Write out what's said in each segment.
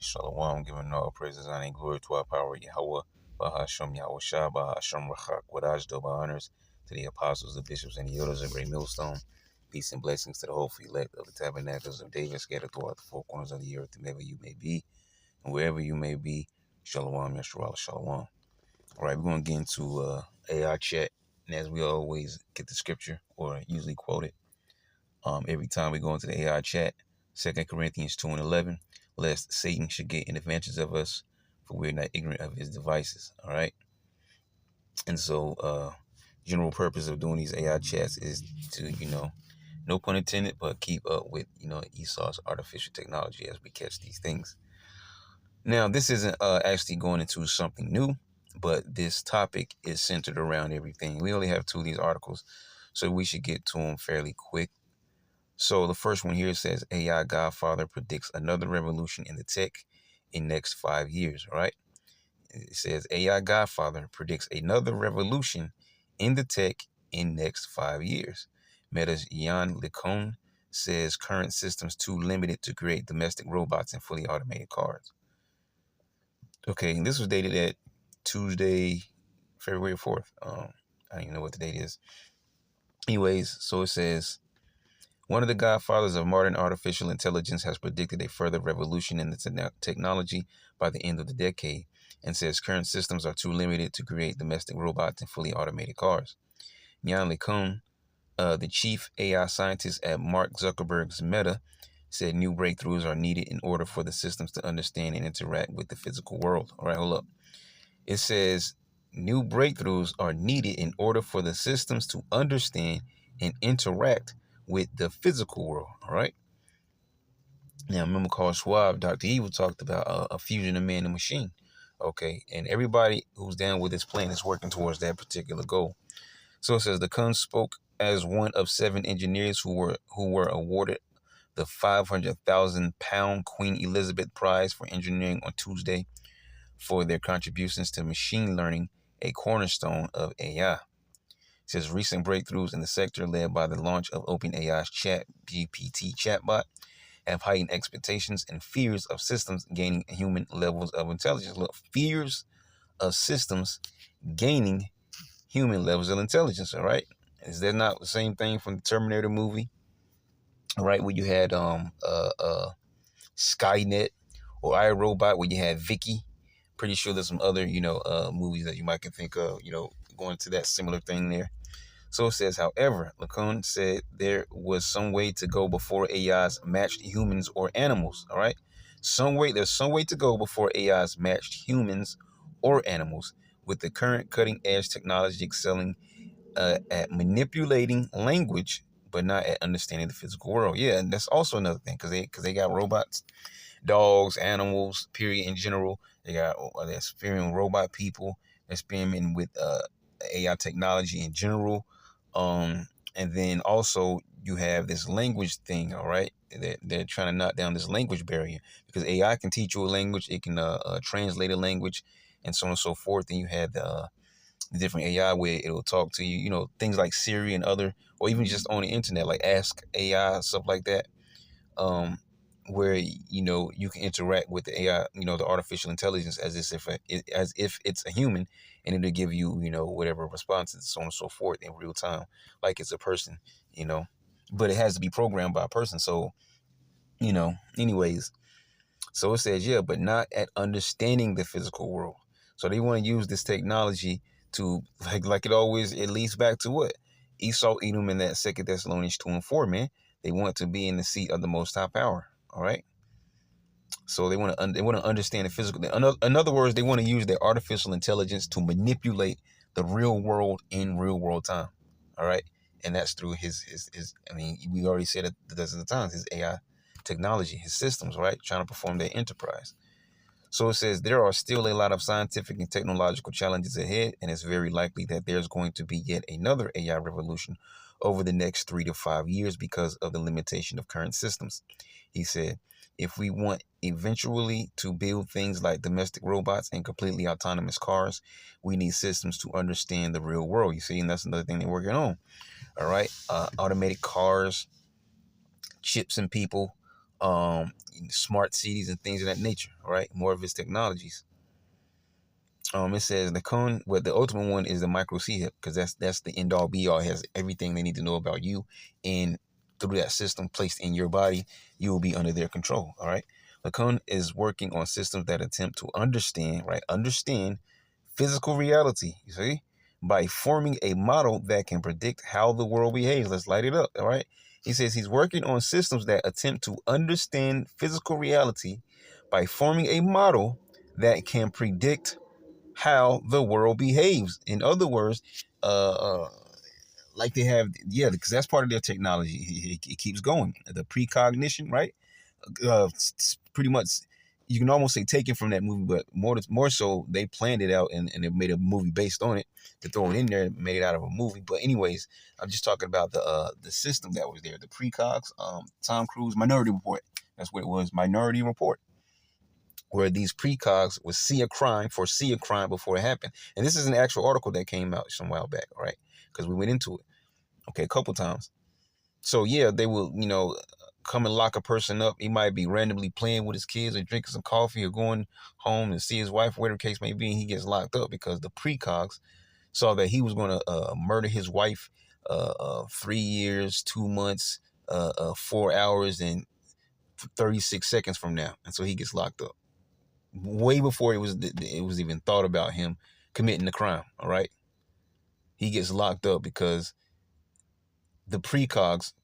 Shalom, giving all praises, honor, and glory to our power, Yahweh, Bahasham, Yahweh Shah, Bahasham, Rachak, Wadajdo, honors to the apostles, the bishops, and the elders of Great Millstone. Peace and blessings to the hopeful elect of the tabernacles of David, scattered throughout the four corners of the earth, wherever you may be, and wherever you may be. Shalom, Yeshua, Shalom. All right, we're going to get into AI chat, and as we always get the scripture, or usually quote it, every time we go into the AI chat, 2 Corinthians 2:11, lest Satan should get an advantage of us, for we're not ignorant of his devices. All right. And so, general purpose of doing these AI chats is to, no pun intended, but keep up with, Esau's artificial technology as we catch these things. Now, this isn't actually going into something new, but this topic is centered around everything. We only have two of these articles, so we should get to them fairly quick. So the first one here says AI Godfather predicts another revolution in the tech in next 5 years, right? It says AI Godfather predicts another revolution in the tech in next 5 years. Meta's Yann LeCun says current systems too limited to create domestic robots and fully automated cars. Okay, and this was dated at Tuesday, February 4th. I don't even know what the date is. Anyways, so it says, one of the godfathers of modern artificial intelligence has predicted a further revolution in the technology by the end of the decade and says current systems are too limited to create domestic robots and fully automated cars. Yann LeCun, the chief AI scientist at Mark Zuckerberg's Meta, said new breakthroughs are needed in order for the systems to understand and interact with the physical world. All right, hold up. It says new breakthroughs are needed in order for the systems to understand and interact with the physical world. All right. Now, remember Carl Schwab, Dr. Evil talked about a fusion of man and machine. Okay. And everybody who's down with this plan is working towards that particular goal. So it says LeCun spoke as one of 7 engineers who were awarded the 500,000-pound Queen Elizabeth Prize for engineering on Tuesday for their contributions to machine learning, a cornerstone of AI. It says recent breakthroughs in the sector led by the launch of OpenAI's ChatGPT chatbot have heightened expectations and fears of systems gaining human levels of intelligence. Look, fears of systems gaining human levels of intelligence, all right? Is that not the same thing from the Terminator movie? All right, where you had Skynet, or iRobot, where you had Vicky. Pretty sure there's some other, movies that you might can think of, going to that similar thing there. So it says, however, LeCun said there was some way to go before AIs matched humans or animals. All right. There's some way to go before AIs matched humans or animals, with the current cutting edge technology excelling at manipulating language, but not at understanding the physical world. Yeah. And that's also another thing, because they got robots, dogs, animals, period, in general. They're experimenting robot people, experimenting with AI technology in general. And then also you have this language thing, all right? They're trying to knock down this language barrier, because AI can teach you a language. It can translate a language and so on and so forth. And you have the different AI where it'll talk to you, things like Siri and other, or even just on the internet, like Ask AI, stuff like that. Where you can interact with the AI, the artificial intelligence, as if it's a human, and it'll give you whatever responses, so on and so forth, in real time, like it's a person, but it has to be programmed by a person. So anyways, so it says, yeah, but not at understanding the physical world. So they want to use this technology to, like it leads back to what Esau, Edom, in that 2 Thessalonians 2:4, man. They want to be in the seat of the Most High Power. All right. So they want to understand the physical. In other words, they want to use their artificial intelligence to manipulate the real world in real world time. All right. And that's through his we already said it dozens of times, his AI technology, his systems, right? Trying to perform their enterprise. So it says there are still a lot of scientific and technological challenges ahead, and it's very likely that there's going to be yet another AI revolution over the next 3 to 5 years because of the limitation of current systems. He said, if we want eventually to build things like domestic robots and completely autonomous cars, we need systems to understand the real world. You see, and that's another thing they're working on. All right. Automated cars, chips in people, smart cities and things of that nature. All right, more of his technologies. It says the cone, well, the ultimate one is the micro C hip, because that's the end all be all. It has everything they need to know about you, and through that system placed in your body, you will be under their control. All right. Lacan is working on systems that attempt to understand, right? Understand physical reality, you see, by forming a model that can predict how the world behaves. Let's light it up. All right. He says he's working on systems that attempt to understand physical reality by forming a model that can predict how the world behaves. In other words, uh, uh like they have, yeah, because that's part of their technology. It keeps going. The precognition, right? Pretty much, you can almost say taken from that movie, but more so, they planned it out and they made a movie based on it to throw it in there, made it out of a movie. But anyways, I'm just talking about the system that was there, the precogs. Tom Cruise Minority Report. That's what it was, Minority Report, where these precogs would foresee a crime before it happened. And this is an actual article that came out some while back, all right? Because we went into it, okay, a couple times. So yeah, they will, come and lock a person up. He might be randomly playing with his kids or drinking some coffee or going home to see his wife, whatever the case may be, and he gets locked up because the precogs saw that he was going to murder his wife 3 years, 2 months, 4 hours, and 36 seconds from now. And so he gets locked up way before it was even thought about him committing the crime. All right. He gets locked up because the precogs,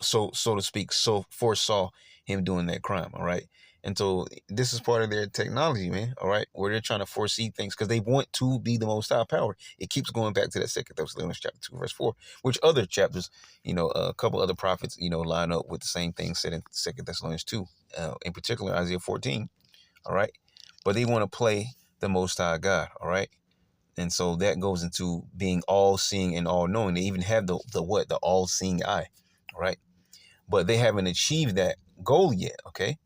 so to speak, so foresaw him doing that crime. All right. And so this is part of their technology, man. All right. Where they're trying to foresee things because they want to be the most high power. It keeps going back to that 2 Thessalonians chapter 2, verse 4, which other chapters, a couple other prophets, line up with the same thing said in 2 Thessalonians 2, in particular, Isaiah 14. All right. But they want to play the most high God. All right. And so that goes into being all seeing and all knowing. They even have the all seeing eye. All right. But they haven't achieved that goal yet. Okay.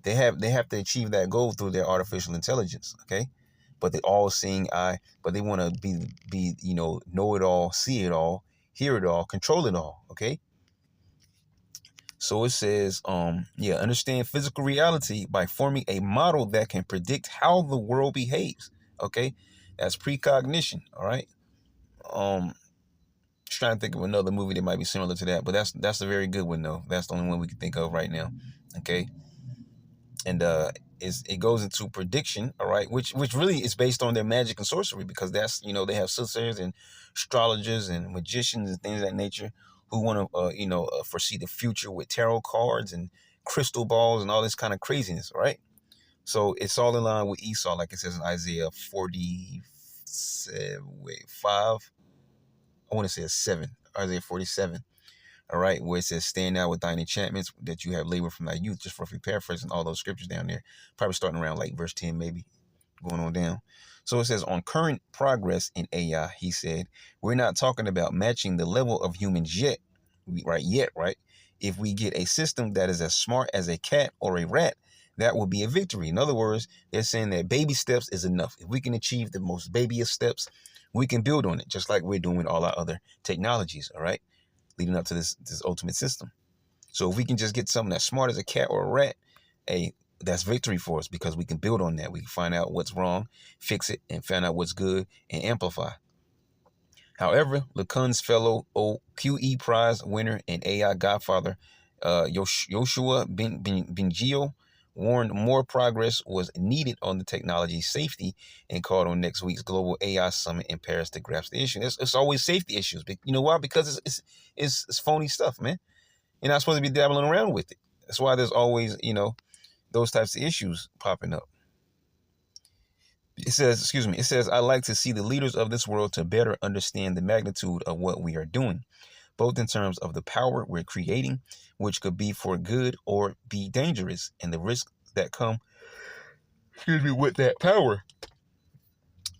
They have to achieve that goal through their artificial intelligence. Okay. But the all seeing eye, but they want to be, know it all, see it all, hear it all, control it all. Okay. So it says, understand physical reality by forming a model that can predict how the world behaves. Okay. That's precognition. All right. Just trying to think of another movie that might be similar to that, but that's a very good one though. That's the only one we can think of right now. Okay. And it goes into prediction, all right, which really is based on their magic and sorcery, because that's, they have soothsayers and astrologers and magicians and things of that nature who want to foresee the future with tarot cards and crystal balls and all this kind of craziness, right? So it's all in line with Esau, like it says in Isaiah 5. I want to say it's 7, Isaiah 47. All right, where it says, stand out with thine enchantments that you have labored from thy youth, just roughly paraphrasing all those scriptures down there, probably starting around like verse 10, maybe going on down. So it says, on current progress in AI, he said, we're not talking about matching the level of humans yet, right? If we get a system that is as smart as a cat or a rat, that will be a victory. In other words, they're saying that baby steps is enough. If we can achieve the most babyest steps, we can build on it, just like we're doing with all our other technologies, all right, leading up to this ultimate system. So if we can just get something that's smart as a cat or a rat, that's victory for us, because we can build on that. We can find out what's wrong, fix it, and find out what's good and amplify. However, Lacan's fellow OQE Prize winner and AI godfather, Yoshua Bengio, warned more progress was needed on the technology's safety and called on next week's global AI summit in Paris to grasp the issue. It's always safety issues. You know why? Because it's phony stuff, man. You're not supposed to be dabbling around with it. That's why there's always, those types of issues popping up. It says, I like to see the leaders of this world to better understand the magnitude of what we are doing, both in terms of the power we're creating, which could be for good or be dangerous, and the risks that come, with that power.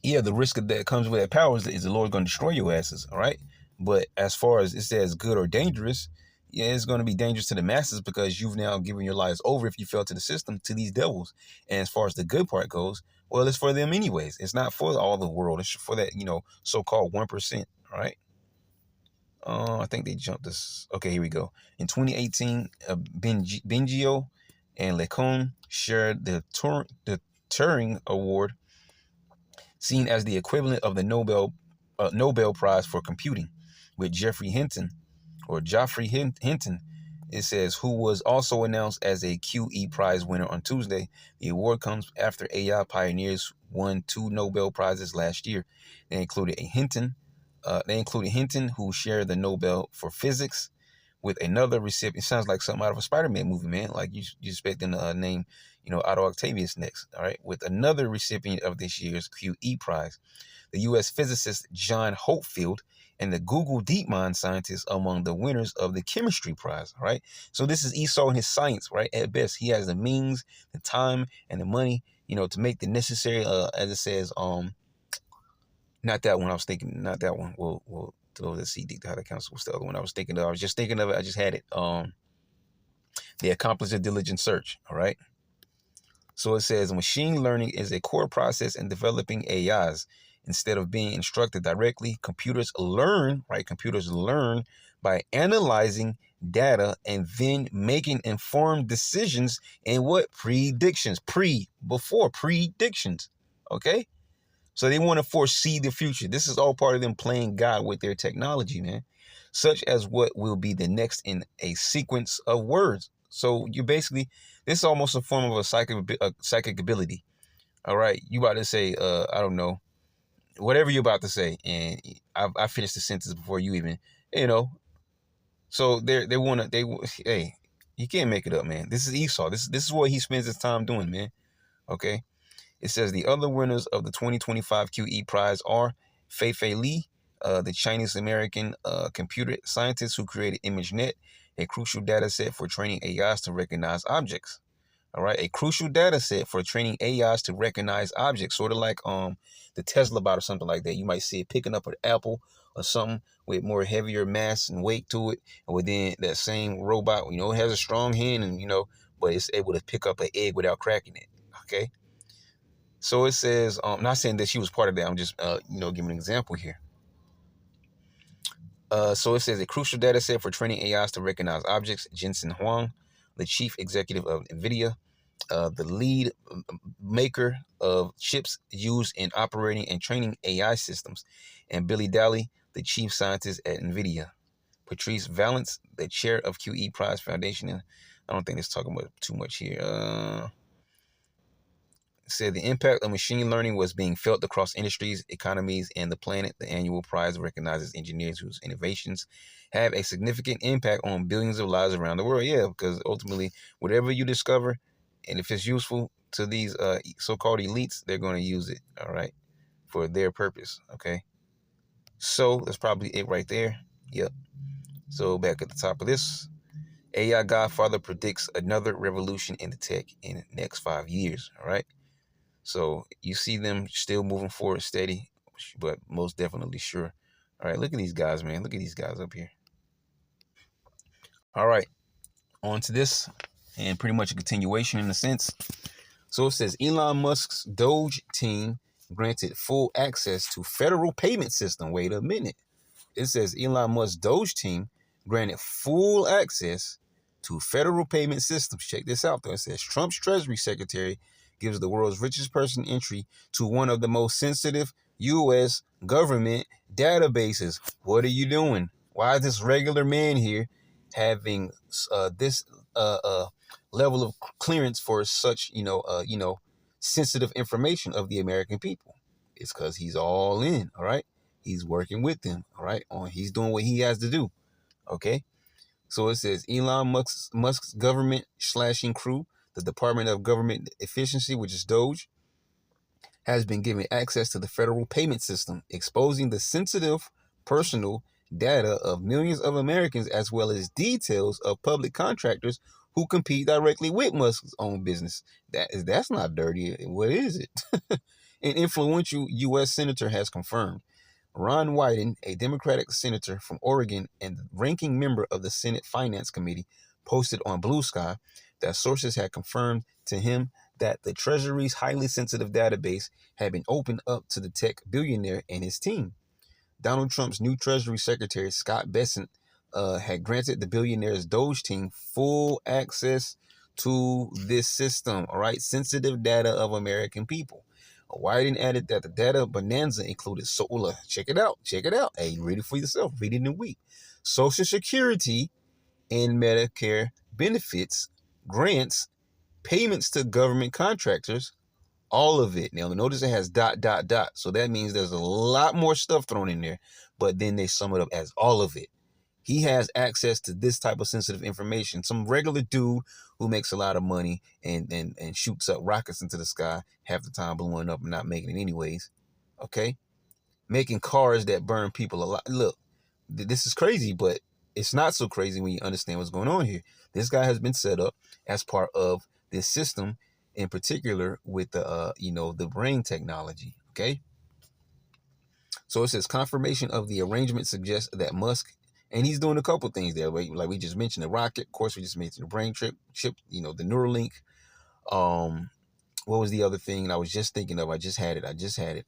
Yeah, the risk that comes with that power is the Lord going to destroy your asses, all right? But as far as it says good or dangerous, yeah, it's going to be dangerous to the masses, because you've now given your lives over, if you fell to the system, to these devils. And as far as the good part goes, well, it's for them anyways. It's not for all the world. It's for that, so-called 1%, all right? I think they jumped this. Okay, here we go. In 2018, Bengio and Lecon shared the Turing Award, seen as the equivalent of the Nobel Prize for Computing, with Geoffrey Hinton. It says, who was also announced as a QE Prize winner on Tuesday. The award comes after AI pioneers won 2 Nobel Prizes last year. They included Hinton, who shared the Nobel for Physics with another recipient. Sounds like something out of a Spider-Man movie, man. Like you expecting to name, Otto Octavius next. All right, with another recipient of this year's QE Prize, the U.S. physicist John Hopefield, and the Google DeepMind scientist among the winners of the Chemistry Prize. All right, so this is Esau in his science, right? At best, he has the means, the time, and the money, to make the necessary. As it says, not that one. I was thinking, not that one. We'll throw the CD how the council was the other one I was thinking of. I was just thinking of it. I just had it. They accomplished a diligent search. All right. So it says machine learning is a core process in developing AIs. Instead of being instructed directly, computers learn, right? Computers learn by analyzing data and then making informed decisions and what? Predictions. Before predictions. Okay? So they want to foresee the future. This is all part of them playing God with their technology, man. Such as what will be the next in a sequence of words. So you basically, this is almost a form of a psychic ability. All right. You about to say, I don't know, whatever you're about to say. And I finished the sentence before you even, So hey, you can't make it up, man. This is Esau. This is what he spends his time doing, man. Okay. It says the other winners of the 2025 QE Prize are Fei Li, the Chinese-American computer scientist who created ImageNet, a crucial data set for training AIs to recognize objects. All right, a crucial data set for training AIs to recognize objects, sort of like the Tesla bot or something like that. You might see it picking up an apple or something with more heavier mass and weight to it, and within that same robot, it has a strong hand, and but it's able to pick up an egg without cracking it. Okay. So it says, not saying that she was part of that. I'm just, giving an example here. So it says a crucial data set for training AIs to recognize objects. Jensen Huang, the chief executive of NVIDIA, the lead maker of chips used in operating and training AI systems, and Billy Daly, the chief scientist at NVIDIA. Patrice Valence, the chair of QE Prize Foundation. And I don't think it's talking about too much here. Said the impact of machine learning was being felt across industries, economies, and the planet. The annual prize recognizes engineers whose innovations have a significant impact on billions of lives around the world. Yeah, because ultimately, whatever you discover, and if it's useful to these so-called elites, they're going to use it, all right, for their purpose, okay? So that's probably it right there. Yep. So back at the top of this, AI Godfather predicts another revolution in the tech in the next 5 years, all right? So you see them still moving forward steady, but most definitely sure. All right, look at these guys, man. Look at these guys up here. All right, on to this, and pretty much a continuation in a sense. So it says Elon Musk's Doge team granted full access to federal payment system. Wait a minute. It says Elon Musk's Doge team granted full access to federal payment systems. Check this out, though. It says Trump's Treasury Secretary gives the world's richest person entry to one of the most sensitive U.S. government databases. What are you doing? Why is this regular man here having this level of clearance for such, sensitive information of the American people? It's because he's all in, all right? He's working with them, all right? He's doing what he has to do, okay? So it says Elon Musk's government slashing crew, the Department of Government Efficiency, which is Doge, has been given access to the federal payment system, exposing the sensitive personal data of millions of Americans, as well as details of public contractors who compete directly with Musk's own business. That's not dirty. What is it? An influential U.S. senator has confirmed. Ron Wyden, a Democratic senator from Oregon and ranking member of the Senate Finance Committee, posted on Blue Sky that sources had confirmed to him that the Treasury's highly sensitive database had been opened up to the tech billionaire and his team. Donald Trump's new Treasury Secretary, Scott Bessent, had granted the billionaire's Doge team full access to this system, all right? Sensitive data of American people. Wyden added that the data bonanza included solar. Check it out. Hey, read it for yourself. Read it in a week. Social Security and Medicare benefits, grants, payments to government contractors, all of it. Now, notice it has ... So that means there's a lot more stuff thrown in there, but then they sum it up as all of it. He has access to this type of sensitive information. Some regular dude who makes a lot of money and shoots up rockets into the sky, half the time blowing up and not making it anyways. Okay? Making cars that burn people alive. Look, this is crazy, but it's not so crazy when you understand what's going on here. This guy has been set up as part of this system, in particular with the the brain technology. Okay? So it says confirmation of the arrangement suggests that Musk, and he's doing a couple things there, like we just mentioned the rocket. Of course, we just mentioned the brain chip, the Neuralink. What was the other thing I was just thinking of? I just had it.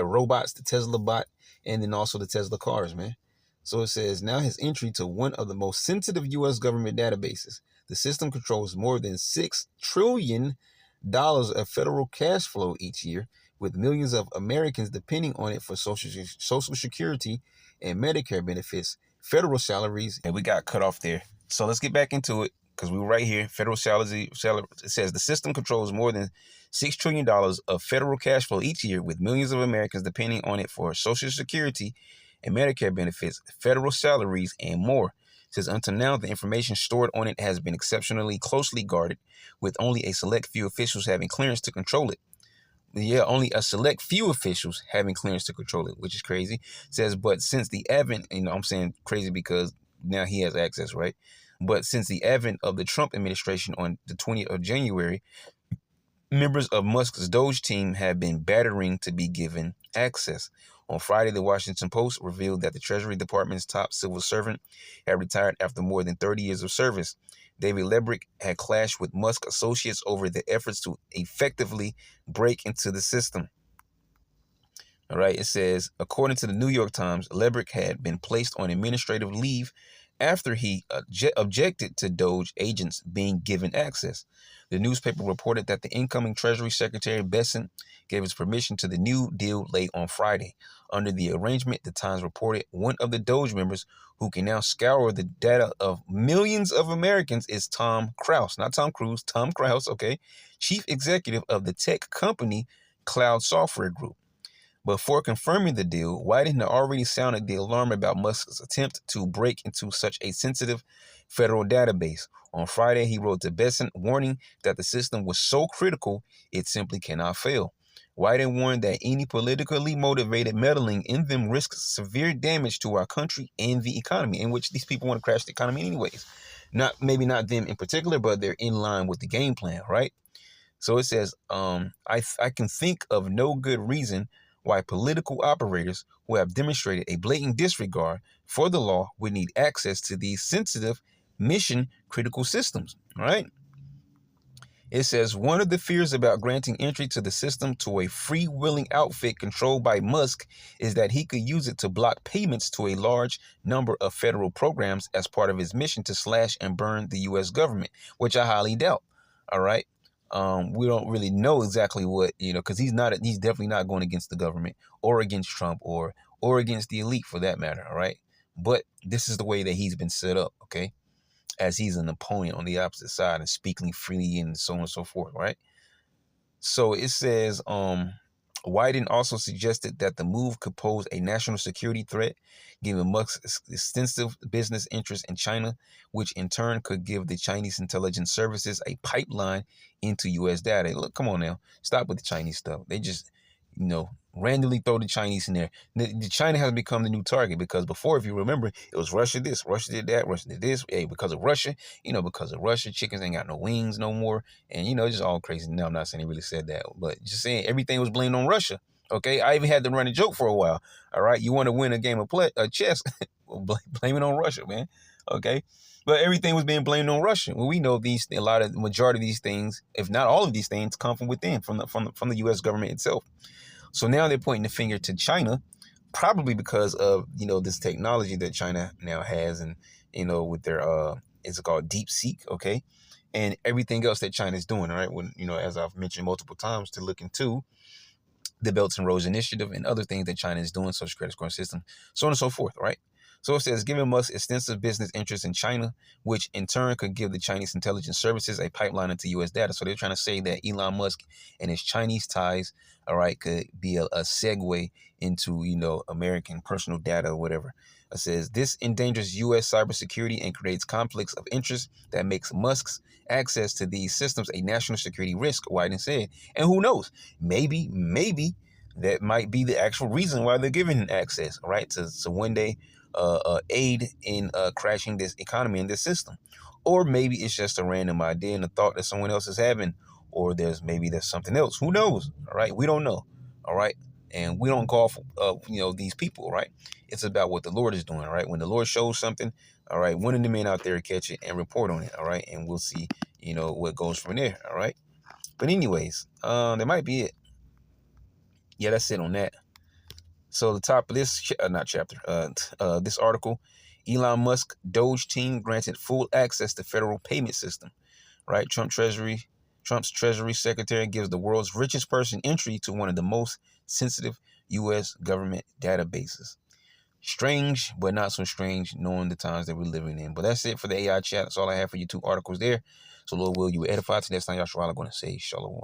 Robots, the Tesla bot, and then also the Tesla cars, man. So it says now his entry to one of the most sensitive U.S. government databases. The system controls more than $6 trillion of federal cash flow each year, with millions of Americans depending on it for Social Security and Medicare benefits, federal salaries. And we got cut off there. So let's get back into it because we were right here. Federal salary. It says the system controls more than $6 trillion of federal cash flow each year, with millions of Americans depending on it for Social Security and Medicare benefits, federal salaries, and more. It says until now, the information stored on it has been exceptionally closely guarded, with only a select few officials having clearance to control it. Yeah, only a select few officials having clearance to control it, which is crazy. It says, but since the advent, I'm saying crazy because now he has access, right? But since the advent of the Trump administration on the 20th of January, members of Musk's Doge team have been battering to be given access. On Friday, the Washington Post revealed that the Treasury Department's top civil servant had retired after more than 30 years of service. David Lebrick had clashed with Musk associates over the efforts to effectively break into the system. All right, it says, according to the New York Times, Lebrick had been placed on administrative leave after he objected to Doge agents being given access. The newspaper reported that the incoming Treasury Secretary Bessent gave his permission to the new deal late on Friday. Under the arrangement, the Times reported one of the Doge members who can now scour the data of millions of Americans is Tom Krause, not Tom Cruise, Tom Krause, okay, chief executive of the tech company Cloud Software Group. Before confirming the deal, Wyden had already sounded the alarm about Musk's attempt to break into such a sensitive federal database. On Friday, he wrote to Bessent, warning that the system was so critical, it simply cannot fail. Wyden warned that any politically motivated meddling in them risks severe damage to our country and the economy, in which these people want to crash the economy anyways. Maybe not them in particular, but they're in line with the game plan, right? So it says, I can think of no good reason why political operators who have demonstrated a blatant disregard for the law would need access to these sensitive, mission-critical systems, right? It says, one of the fears about granting entry to the system to a free-willing outfit controlled by Musk is that he could use it to block payments to a large number of federal programs as part of his mission to slash and burn the U.S. government, which I highly doubt, all right? We don't really know exactly what, because he's definitely not going against the government or against Trump or against the elite for that matter. All right. But this is the way that he's been set up. OK, as he's an opponent on the opposite side and speaking freely and so on and so forth. Right. So it says Wyden also suggested that the move could pose a national security threat, given Musk's extensive business interests in China, which in turn could give the Chinese intelligence services a pipeline into U.S. data. Look, come on now. Stop with the Chinese stuff. They just, randomly throw the Chinese in there. The China has become the new target because before, if you remember, it was Russia this, Russia did that, Russia did this. Hey, because of Russia, chickens ain't got no wings no more. And, it's just all crazy. No, I'm not saying he really said that, but just saying everything was blamed on Russia. Okay, I even had to run a joke for a while. All right, you want to win a game of chess, blame it on Russia, man. Okay, but everything was being blamed on Russia. Well, we know the majority of these things, if not all of these things, come from within, from the U.S. government itself. So now they're pointing the finger to China, probably because of, this technology that China now has, and, with their, it's called DeepSeek, okay? And everything else that China's doing, right? When, as I've mentioned multiple times, to look into the Belt and Roads Initiative and other things that China is doing, social credit scoring system, so on and so forth, right? So it says, giving Musk extensive business interests in China, which in turn could give the Chinese intelligence services a pipeline into U.S. data. So they're trying to say that Elon Musk and his Chinese ties, all right, could be a segue into, American personal data or whatever. It says, this endangers U.S. cybersecurity and creates conflicts of interest that makes Musk's access to these systems a national security risk, Wyden said. And who knows? Maybe that might be the actual reason why they're giving access, right? To one day aid in crashing this economy and this system. Or maybe it's just a random idea and a thought that someone else is having, or there's something else. Who knows? All right, we don't know. All right, and we don't call for these people. Right, it's about what the Lord is doing. Right, when the Lord shows something, all right, one of the men out there catch it and report on it. All right, and we'll see what goes from there. All right, but anyways, that might be it. Yeah, that's it on that. So the top of this, not chapter, this article, Elon Musk Doge team granted full access to federal payment system, right? Trump's Treasury Secretary gives the world's richest person entry to one of the most sensitive U.S. government databases. Strange, but not so strange, knowing the times that we're living in. But that's it for the AI chat. That's all I have for you. 2 articles there. So Lord will, you edify. Till next time, Yahshua, I'm going to say shalom.